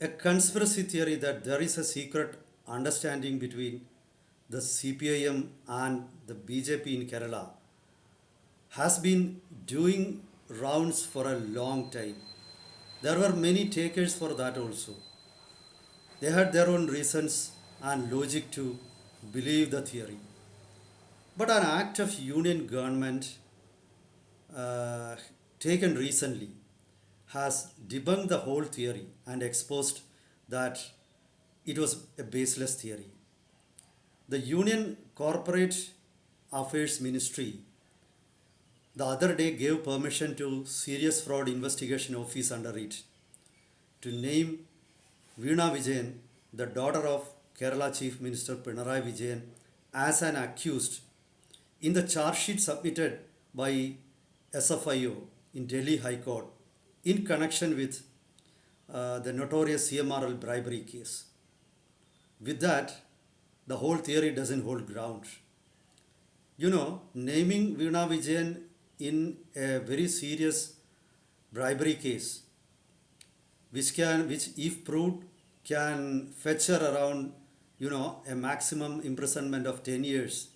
a conspiracy theory that there is a secret understanding between the CPIM and the BJP in Kerala has been doing rounds for a long time. There were many takers for that also. They had their own reasons and logic to believe the theory. But an act of union government uh, taken recently has debunked the whole theory and exposed that it was a baseless theory. The Union Corporate Affairs Ministry the other day gave permission to Serious Fraud Investigation Office under it to name Veena Vijayan, the daughter of Kerala Chief Minister Pinarayi Vijayan, as an accused in the charge sheet submitted by SFIO in Delhi High Court in connection with the notorious CMRL bribery case. With that, the whole theory doesn't hold ground. Naming Veena Vijayan in a very serious bribery case, which if proved, can fetch her around, a maximum imprisonment of 10 years,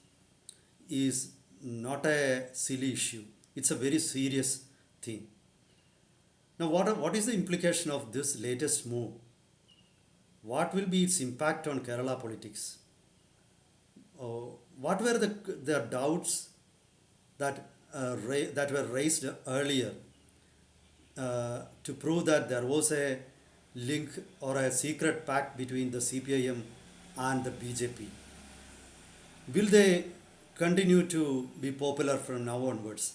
is not a silly issue. It's a very serious thing. Now, what is the implication of this latest move? What will be its impact on Kerala politics? What were the doubts that were raised earlier to prove that there was a link or a secret pact between the CPIM and the BJP? Will they continue to be popular from now onwards?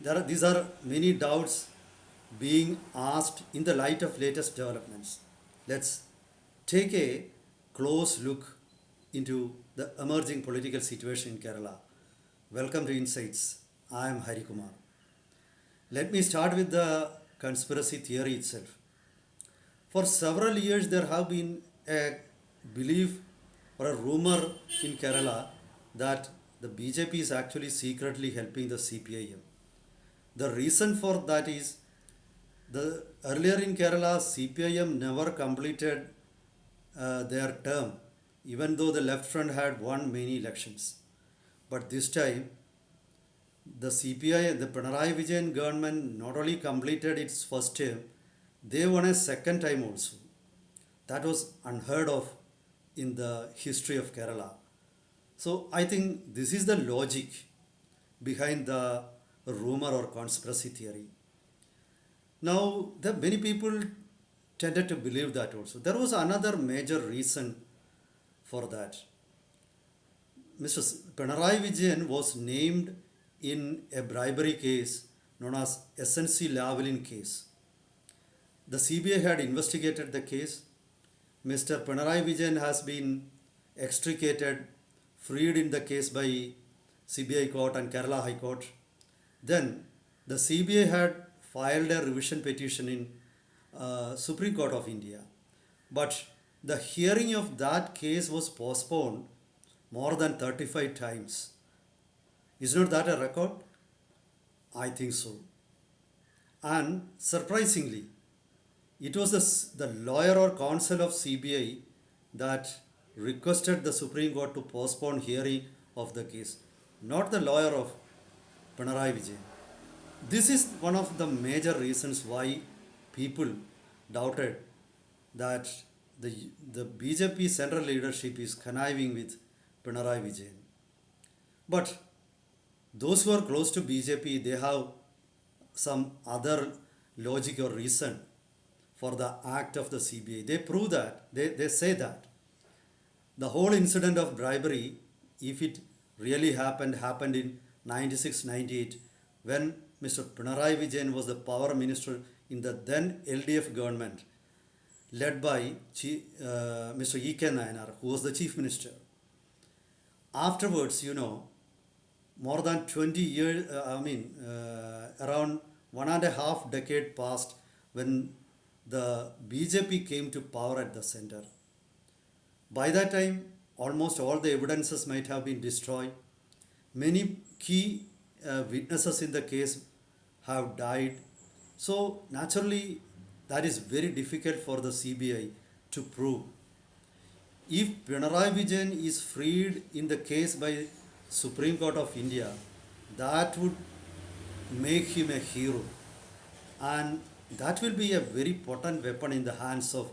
These are many doubts being asked in the light of latest developments. Let's take a close look into the emerging political situation in Kerala. Welcome to Insights. I am Hari Kumar. Let me start with the conspiracy theory itself. For several years, there have been a belief or a rumor in Kerala that the BJP is actually secretly helping the CPIM. The reason for that is earlier in Kerala, CPIM never completed their term, even though the left front had won many elections. But this time, the CPI, the Pinarayi Vijayan government not only completed its first term, they won a second time also. That was unheard of in the history of Kerala. So I think this is the logic behind the rumor or conspiracy theory. Now, many people tended to believe that also. There was another major reason for that. Mr. Pinarayi Vijayan was named in a bribery case known as SNC Lavalin case. The CBI had investigated the case. Mr. Pinarayi Vijayan has been extricated, freed in the case by CBI court and Kerala High Court. Then the CBI had filed a revision petition in Supreme Court of India. But the hearing of that case was postponed more than 35 times. Is not that a record? I think so. And surprisingly, it was the lawyer or counsel of CBI that requested the Supreme Court to postpone hearing of the case, not the lawyer of Pinarayi Vijayan. This is one of the major reasons why people doubted that the BJP central leadership is conniving with Pinarayi Vijayan. But those who are close to BJP, they have some other logic or reason for the act of the CBI. They prove that, they say that the whole incident of bribery, if it really happened in 96-98 when Mr. Pinarayi Vijayan was the power minister in the then LDF government led by Mr. E.K. Nayanar, who was the chief minister. Afterwards, more than 20 years, around 1.5 decade passed when the BJP came to power at the center. By that time, almost all the evidences might have been destroyed. Many key witnesses in the case have died. So naturally, that is very difficult for the CBI to prove. If Pinarayi Vijayan is freed in the case by Supreme Court of India, that would make him a hero, and that will be a very potent weapon in the hands of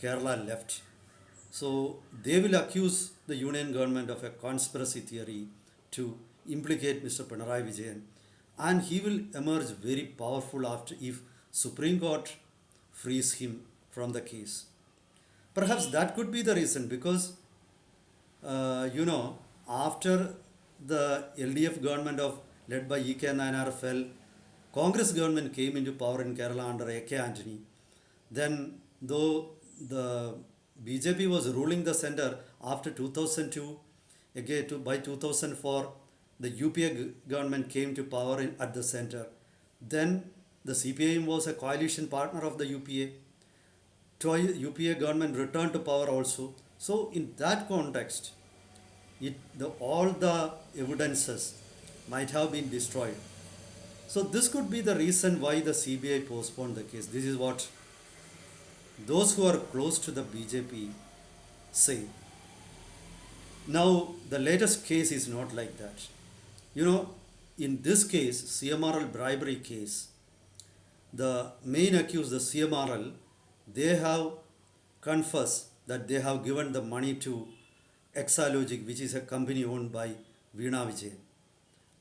Kerala left. So they will accuse the union government of a conspiracy theory to implicate Mr. Pinarayi Vijayan, and he will emerge very powerful after if Supreme Court frees him from the case. Perhaps that could be the reason because after the LDF government of led by E.K. Nayanar fell, Congress government came into power in Kerala under A.K. Antony. Then, though the BJP was ruling the center after 2002, again by 2004, the UPA government came to power at the center. Then the CPIM was a coalition partner of the UPA. UPA government returned to power also. So in that context, all the evidences might have been destroyed. So this could be the reason why the CBI postponed the case. This is what those who are close to the BJP say. Now, the latest case is not like that. In this case, CMRL bribery case, the main accused, the CMRL, they have confessed that they have given the money to Exalogic, which is a company owned by Veena Vijayan.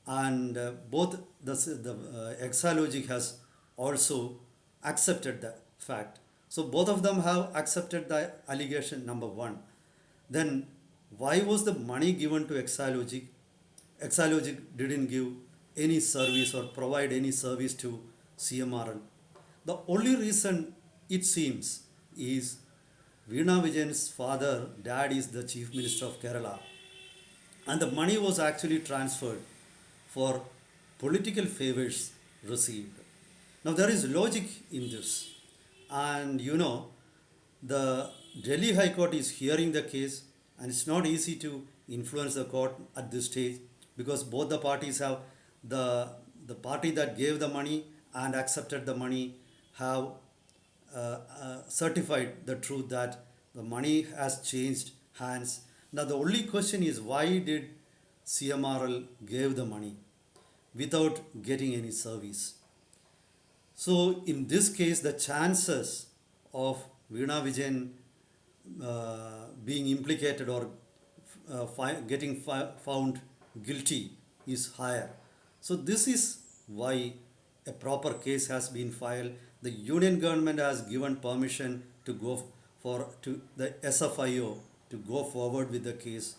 And both the Exalogic has also accepted the fact. So both of them have accepted the allegation, number one. Then why was the money given to Exalogic? Exalogic didn't give any service or provide any service to CMRL. The only reason it seems is Veena Vijayan's father, dad is the Chief Minister of Kerala, and the money was actually transferred for political favors received. Now there is logic in this, and the Delhi High Court is hearing the case, and it's not easy to influence the court at this stage because both the parties have the party that gave the money and accepted the money have certified the truth that the money has changed hands. Now the only question is why did CMRL gave the money without getting any service? So in this case, the chances of Veena Vijayan being implicated or getting found guilty is higher. So this is why a proper case has been filed. The union government has given permission to go to the SFIO to go forward with the case.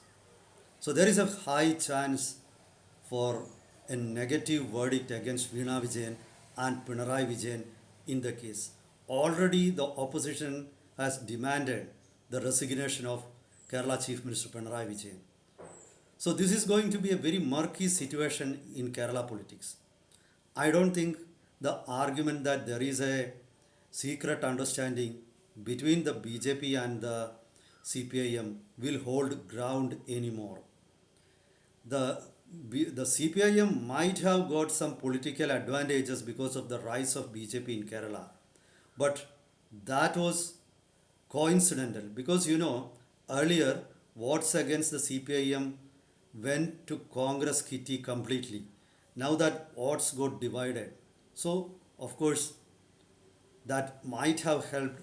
So there is a high chance for a negative verdict against Veena Vijayan and Pinarayi Vijayan in the case. Already the opposition has demanded the resignation of Kerala Chief Minister Pinarayi Vijayan. So this is going to be a very murky situation in Kerala politics. I don't think the argument that there is a secret understanding between the BJP and the CPIM will hold ground anymore. The CPIM might have got some political advantages because of the rise of BJP in Kerala, but that was coincidental because earlier votes against the CPIM went to Congress kitty completely. Now that votes got divided. So, of course, that might have helped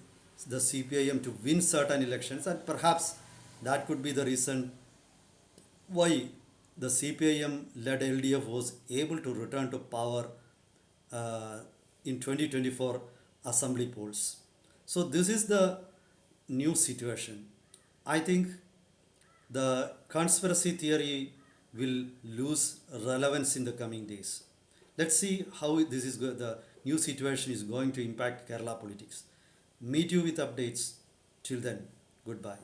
the CPIM to win certain elections, and perhaps that could be the reason why the CPIM led LDF was able to return to power in 2024 assembly polls. So this is the new situation. I think the conspiracy theory will lose relevance in the coming days. Let's see how the new situation is going to impact Kerala politics. Meet you with updates. Till then, goodbye.